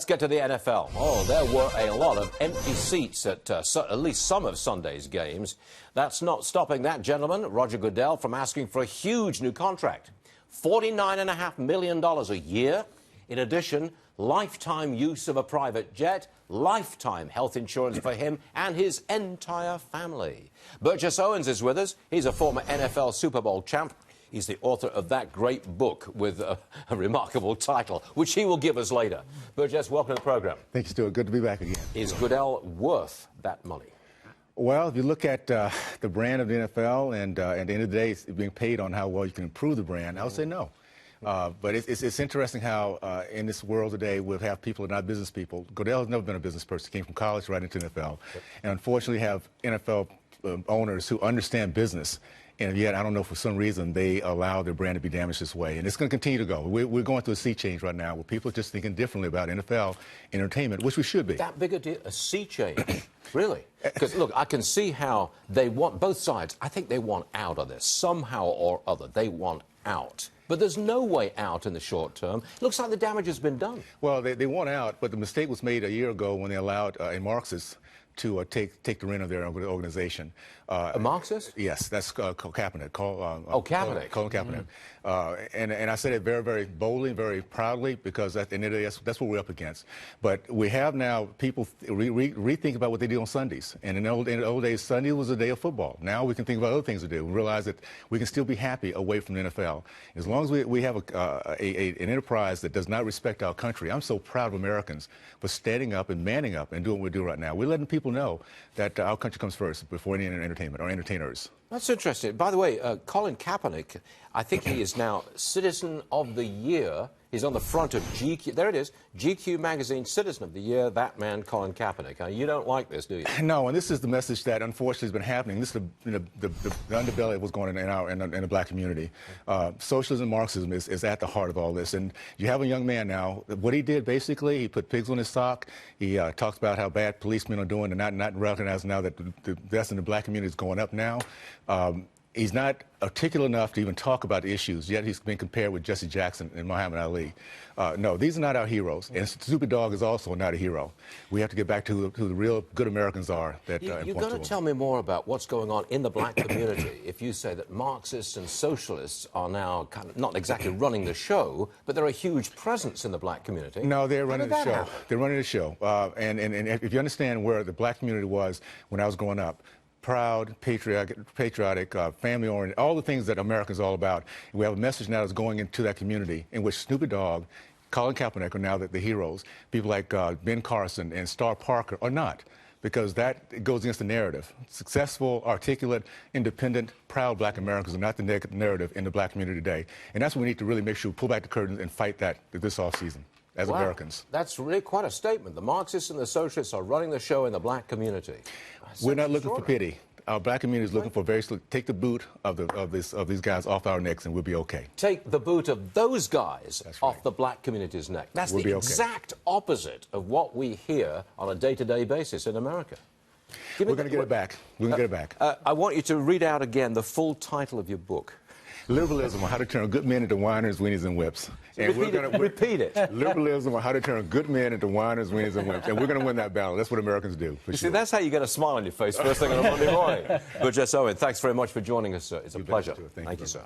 Let's get to the NFL. Oh, there were a lot of empty seats at least some of Sunday's games. That's not stopping that gentleman, Roger Goodell, from asking for a huge new contract. $49.5 million a year. In addition, lifetime use of a private jet, lifetime health insurance for him and his entire family. Burgess Owens is with us. He's a former NFL Super Bowl champ. He's the author of that great book with a remarkable title, which he will give us later. Burgess, welcome to the program. Thank you, Stuart. Good to be back again. Is Goodell worth that money? Well, if you look at the brand of the NFL and at the end of the day, it's being paid on how well you can improve the brand, I would say no. But it's interesting how in this world today we have people that are not business people. Goodell has never been a business person. He came from college right into the NFL. Yep. And unfortunately have NFL owners who understand business. And yet, I don't know, for some reason, they allow their brand to be damaged this way. And it's going to continue to go. We're going through a sea change right now where people are just thinking differently about NFL entertainment, which we should be. That big a deal? A sea change? Really? Because, look, I can see how they want, both sides, I think they want out of this. Somehow or other, they want out. But there's no way out in the short term. It looks like the damage has been done. Well, they want out, but the mistake was made a year ago when they allowed a Marxist to take the reign of their organization. A Marxist? Yes, that's Kaepernick. Kaepernick. Colin Kaepernick. And I said it very, very boldly, very proudly, because at the end of the day, that's what we're up against. But we have now people rethink about what they do on Sundays. And in the old days, Sunday was a day of football. Now we can think about other things to do. We realize that we can still be happy away from the NFL. As long as we have an enterprise that does not respect our country. I'm so proud of Americans for standing up and manning up and doing what we're doing right now. We're letting people know that our country comes first before any entertainment or entertainers. That's interesting. By the way, Colin Kaepernick, I think he is now Citizen of the Year. He's on the front of GQ. There it is. GQ magazine, Citizen of the Year, that man, Colin Kaepernick. You don't like this, do you? No, and this is the message that unfortunately has been happening. This is the underbelly of what's going on in the black community. Socialism, Marxism is at the heart of all this. And you have a young man now. What he did, basically, he put pigs on his sock. He talks about how bad policemen are doing and not recognizing now that the deaths in the black community is going up now. He's not articulate enough to even talk about the issues, yet he's been compared with Jesse Jackson and Muhammad Ali. No, these are not our heroes. And Stupid Dog is also not a hero. We have to get back to who the real good Americans are. You've got to tell me more about what's going on in the black community. If you say that Marxists and socialists are now kind of not exactly running the show, but they're a huge presence in the black community. No, they're running the show. They're running the show. And if you understand where the black community was when I was growing up, proud, patriotic, family-oriented, all the things that America's all about. We have a message now that's going into that community in which Snoop Dogg, Colin Kaepernick are now the heroes. People like Ben Carson and Star Parker are not, because that goes against the narrative. Successful, articulate, independent, proud black Americans are not the narrative in the black community today. And that's what we need to really make sure we pull back the curtains and fight that this offseason as Americans. That's really quite a statement. The Marxists and the socialists are running the show in the black community. We're not looking for pity. Our black community is looking for take the boot of these guys off our necks and we'll be okay. Take the boot of those guys off the black community's neck. That's the exact opposite of what we hear on a day-to-day basis in America. We're going to get it back. We're going to get it back. I want you to read out again the full title of your book. Liberalism, or how to turn good men into whiners, weenies, and whips. And repeat it. Liberalism, or how to turn good men into whiners, weenies, and whips. And we're going to win that battle. That's what Americans do. See, that's how you get a smile on your face first thing on a Monday morning. Burgess Owens, thanks very much for joining us, sir. It's a pleasure. Thank you, sir.